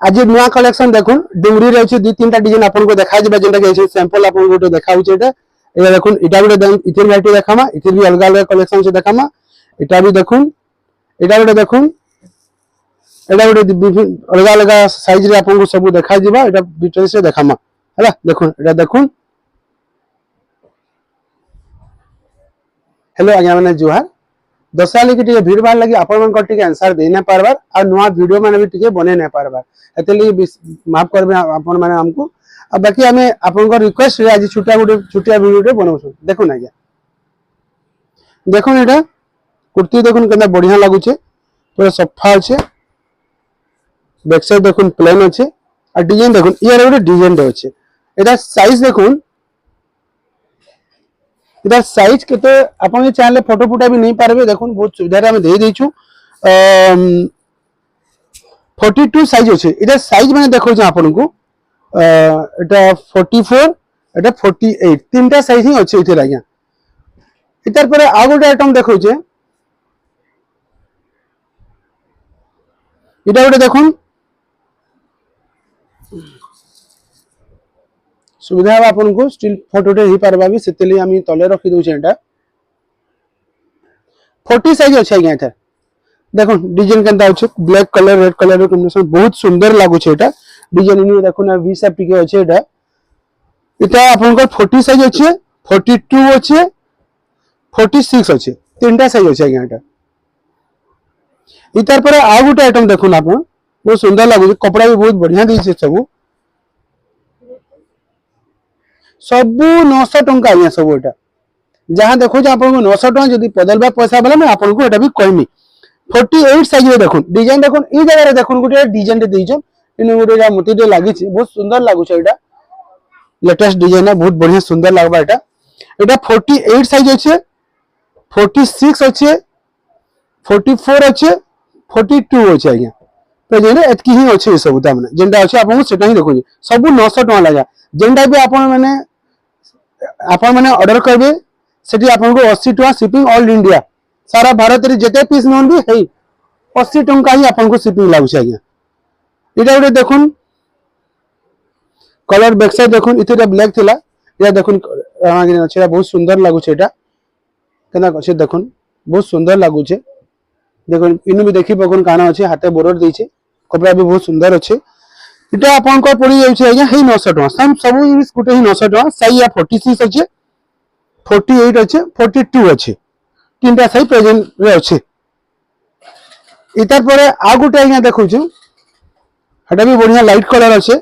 आज नुआ कलेक्शन देखुन डुंगरी रे अछि 2-3टा डिजाइन आपन को देखा जेबा जेंटा के सैंपल आपन को देखा होचे एटा देखुन इटा गोटे इथिर वैरायटी देखामा इथिर भी अलग अलग कलेक्शन से देखामा इटा भी देखुन इटा गोटे देखुन एटा गोटे अलग अलग साइज रे आपन को सब देखा जेबा एटा डिटेल से देखामा हैला देखुन एटा देखुन हेलो आज्ञा माने जुहार दसाली के भीड़ भाड़ लगी आपन आंसर दे ना पारबार आ नुआ वीडियो माने भी टिके बने ना पारबार एतली माफ करबे आपन माने हमको आ बाकी हमें आपन को रिक्वेस्ट है आज छुटिया वीडियो बनाउछु देखो ना देखो एटा कुर्ती देखुन केना बढ़िया लागु छे पूरा सफा छे बैक साइड देखुन प्लेन अच्छे आ डिजाइन देखुन यार गोटे डिजाइन रे अच्छे एटा साइज देखुन इधर साइज केते अपन चाहले फोटो फुटा भी नहीं पारबे देखुन बहुत सुविधा रे हम दे देछु 42 साइज अछि इधर साइज माने देखौ छ आपन को एटा 44 एटा 48 तीनटा साइज ही अछि इथे आज्ञा इधर पर आ गोटे आइटम देखौ छ इटा गोटे देखुन सुविधा आपन को स्टिल फोटोटे ही पारबा भी सेतली हम तले रखी दउ छेटा 40 साइज अछि आज्ञा इधर देखो डिजाइन केनता अछि ब्लैक कलर रेड कलर रो कॉम्बिनेशन बहुत सुंदर लागु छै एटा डिजाइन इन देखो ना वी शेप टिके अछि एटा इटा आपन को 40 साइज अछि 42 अछि 46 अछि तीनटा साइज अछि आज्ञा एटा इतर पर आ गुटे आइटम देखुन आपन बहुत सुंदर लागु छै कपड़ा भी बहुत बढ़िया दी छै सब 900 टंका आज्ञा सब एटा जहां देखो जे आपन को 900 टंका जदी बदलबा पैसा वाला मैं आपन को एटा भी कहमी 48 साइज रे देखुन डिजाइन देखुन ई जगह रे देखुन गुटे डिजाइन रे देइछन इन गुटे जा मोती दे लागि छै बहुत सुंदर लागु छै एटा लेटेस्ट डिजाइन है बहुत बढ़िया सुंदर लागबा एटा एटा 48 साइज अछि 46 अछि 44 अछि 42 अछि आज्ञा प्रेजेंट एतकी ही अछि सब ता माने जेंटा अछि आपन सेटा ही देखु सब 900 टका लागा जेंटा भी आपन माने ऑर्डर करबे सेठी आपन को 80 टका शिपिंग ऑल इंडिया सारा भारत रे जते पीस नोन भी हेई 80 टका ही आपन को शिपिंग लागु छै आज्ञा इटा उडे देखुन कलर बैक साइड देखुन इते ब्लैक थिला या देखुन आगे छेरा बहुत सुंदर लागु छै एटा केना छै देखुन बहुत सुंदर लागु छै देखुन इनु भी देखि पकुन काना अछि हाथे बोर्डर दै छै कपड़ा भी बहुत सुंदर अछि इटा आपन को पड़ी जाय छै आज्ञा हे 900 टका सब यूज कुटे ही 900 टका साइज या 46 अछि 48 अछि 42 अछि तीनटा साइज प्रेजेंट रे अछि इतर परे आ गुटे आज्ञा देखौ छु हटा भी बढ़िया लाइट कलर अछि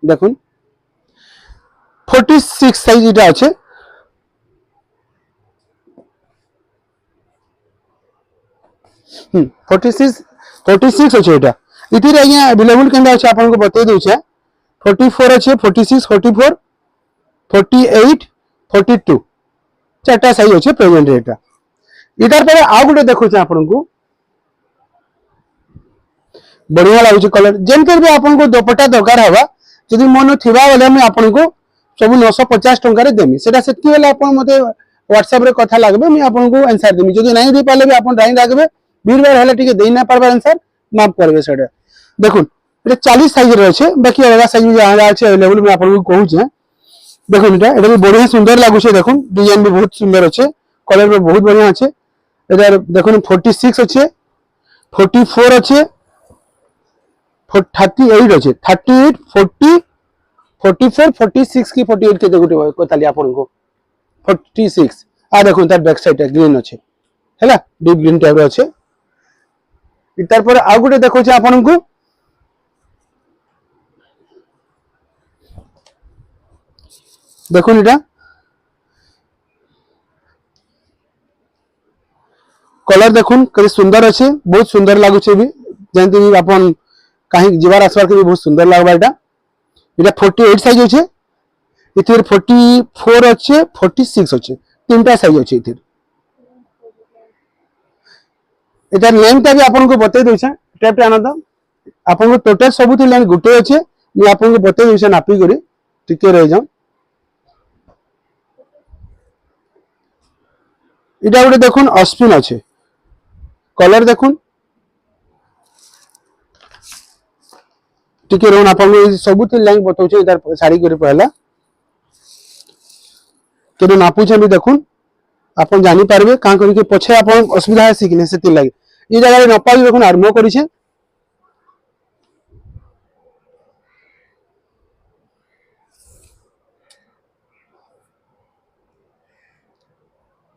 देखुन 46 साइज इटा अछि 46 अछि एटा इतिर आज्ञा अवेलेबल केंदा अछि आपन को बते दउ छै 44 अछि 46 44 48 42 चारटा साइज अछि प्रेजेंट एटा इधर पर आ गुटे देखौ छै आपन को बढ़िया लागु छै कलर जेनकर भी आपन को दोपट्टा दरकार हवा जदी मन थिबा वाले मैं आपन को सब 950 टंका रे देमी सेटा सेति वाला आपन मते WhatsApp रे कथा लागबे मैं आपन को आंसर देमी जदी नहीं दे पाले भी आपन राइन लागबे भीड़ भाड़ हले टिके देई ना पारबा आंसर माफ करबे सेटा देखुन एटा 40 साइज रे छै बाकी अलग साइज में जहां छै अवेलेबल मैं आपन को कहू छै देखुन एटा भी बढ़िया सुंदर लागु छै देखुन डिजाइन भी बहुत सुंदर अछि कलर भी बहुत बढ़िया अछि इधर देखुन 46 अछि 44 अछि 38 अछि 38 40 44 46 की 48 के गुटे कथाली आपन को 46 आ देखुन तार बैक साइड ग्रीन अछि हैला डीप ग्रीन टाइप अछि इतर पर आ गुटे देखौ छै आपन को देखुन इटा कलर देखुन करी सुंदर अछि बहुत सुंदर लागु छै भी जेंति भी आपन कहीं जीवार आसवार के भी बहुत सुंदर लागबा एटा 48 साइज अछि इतिर 44 अछि 46 अछि तीनटा साइज अछि इतिर इधर लेंथ भी आपन को बते दउ छै टेप आना द आपन को टोटल सबुति लेंथ गुटे अछि मैं आपन को बते दउ छै नापी करी टिके रह जाऊ इटा गोटे देखुन अस्पिन अछि कलर देखुन टिके रोन आपन सब लाइन बताऊँ इधर शाड़ी कर पहला केदो नापुछे भी देखुन आपन जानी पारबे का करके पछे आपन असुविधा है सिकने से लगे ये जगह नपा देखुन आरंभ करिछे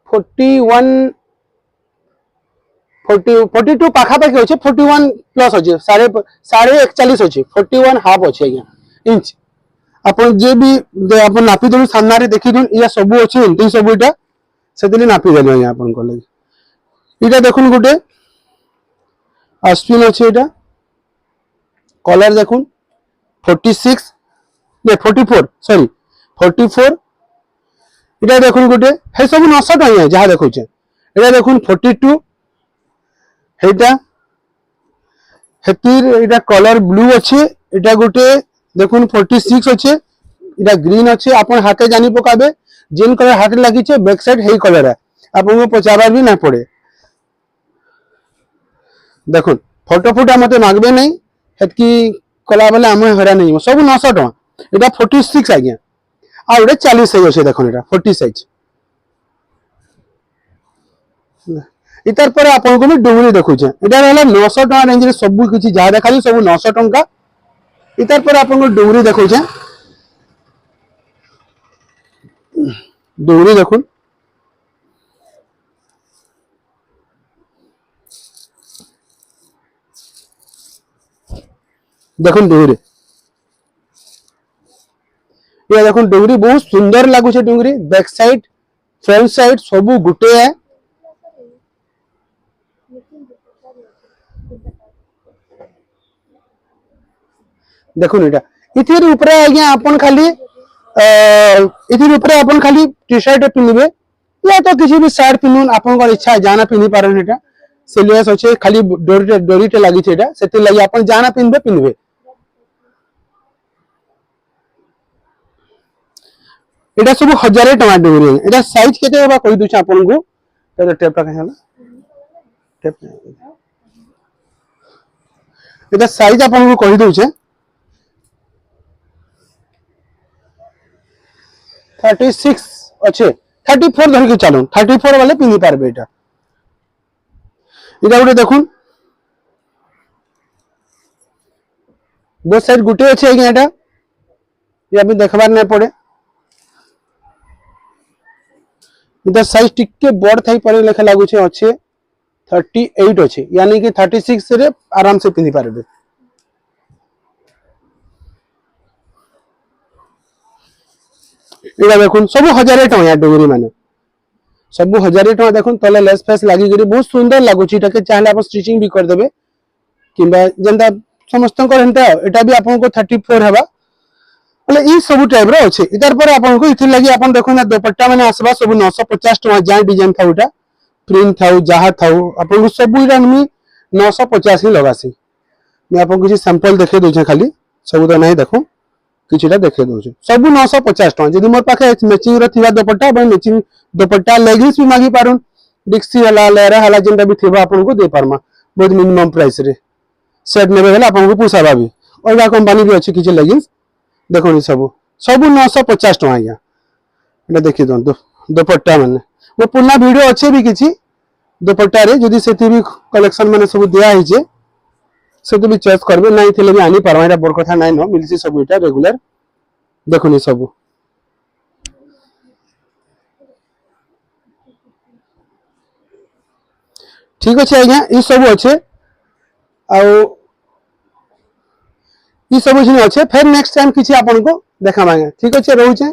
41 42 पाखापाखि अच्छे 41 प्लस अच्छे साढ़े 41 अच्छे 41 हाफ अच्छे आज्ञा इंच अपन जे भी अपन नापी देलु सामने देखी दुन या सब अच्छे एंटी सब इटा से नापी देलु आज्ञा अपन को लगे इटा देखुन गुटे आस्पिन अच्छे इटा कलर देखुन 46 ने 44 सॉरी 44 इटा देखुन गुटे हे सब 900 टका जहाँ देखुचे इटा देखुन 42 हेटा हेतिर इटा कलर ब्लू अच्छे इटा गुटे देखुन 46 अच्छे इटा ग्रीन अच्छे अपन हाथे जानी पकाबे जेन कलर हाथे लगी छे बैक साइड हे कलर है आपन को पचाबार भी ना पड़े देखुन फोटो फुटा मते मांगबे नहीं हेतकी कला बेले हम हरा नहीं सब 900 टका इटा 46 आज्ञा आ उडे 40 साइज अच्छे देखुन इटा 40 साइज इतर पर आपन को भी डुंगरी देखुचे इटा रहला 900 टका रेंज रे सब किछि जा देखाली सब 900 टका इतर पर आपन को डुंगरी देखुचे डुंगरी देखुन देखुन डुंगरी ये देखुन डुंगरी बहुत सुंदर लागु छे Dungri back side front side सब गुटे है देखुन इटा इथिर ऊपर आज्ञा अपन खाली इथिर ऊपर अपन खाली टी शर्ट पिनबे या तो किसी भी शर्ट पिनुन अपन को इच्छा जाना पिनी पारन इटा सिलेस अच्छे खाली डोरीटे लगी छे इटा सेति लागि अपन जाना पिनबे पिनबे इटा सब 1000 टका डोरी इटा साइज केते होबा कहि दुछ अपन को तो टेप का कहला टेप इटा साइज अपन को कहि दुछ 36 अच्छे 34 धर के चलो 34 वाले पिनी पारबे इटा इटा गुटे देखुन दो साइड गुटे अच्छे आज्ञा इटा या भी देखबार नहीं पड़े इधर साइज टिके बड़ थाई पारे लेखा लागु छे अच्छे 38 अच्छे यानी कि 36 रे आराम से पिनी पारबे इटा देखुन सब 1000 टका डोगरी माने सब 1000 टका देखुन तले लेस फेस लागी गरी बहुत सुंदर लागु छी इटा के चाहले आप स्टिचिंग भी कर देबे किबा जेंदा समस्त को हेंता एटा भी आपन को 34 हेबा मतलब ई सब टाइप रो अछि इधर पर आपन को इथि लागि आपन देखो ना दुपट्टा माने आसबा सब 950 टका जाय डिजाइन था उटा प्रिंट था जहा था आपन को सब इरा मी 950 ही लगासी मैं आपन को सैंपल देखे दो छे खाली सब तो नहीं देखो किछटा देखे दो छे सब 950 टका जदी मोर पाखे मैचिंग रो थिबा दुपट्टा बन मैचिंग दुपट्टा लेगिंग्स भी मागी पारुन डिक्सी हला लेरा हला जेंदा भी थिबा आपन को दे पारमा बहुत मिनिमम प्राइस रे सेट नेबे हला आपन को पुसाबा भी और कंपनी भी अछि किछ लेगिंग्स देखो सब सब 950 टका आज्ञा एटा देखि दो दुपट्टा माने वो पुना वीडियो अच्छे भी किछि दुपट्टा रे जदी सेति भी कलेक्शन माने सब दिया है जे से तो भी चॉइस करबे नहीं थिले भी आनी पारबा एटा बड़ कथा नहीं न मिलसी सब एटा रेगुलर देखोनी सब ठीक अछि आज्ञा ई सब अच्छे आ ई सब अच्छे फिर नेक्स्ट टाइम किछि आपन को देखाबांगे ठीक अच्छे रहउछे।